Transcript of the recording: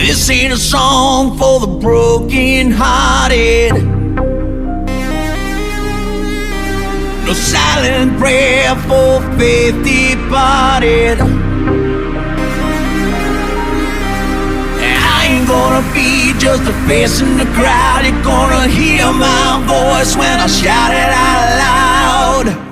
This ain't a song for the broken-hearted. No silent prayer for faith departed. I ain't gonna be just a face in the crowd. You're gonna hear my voice when I shout it out loud.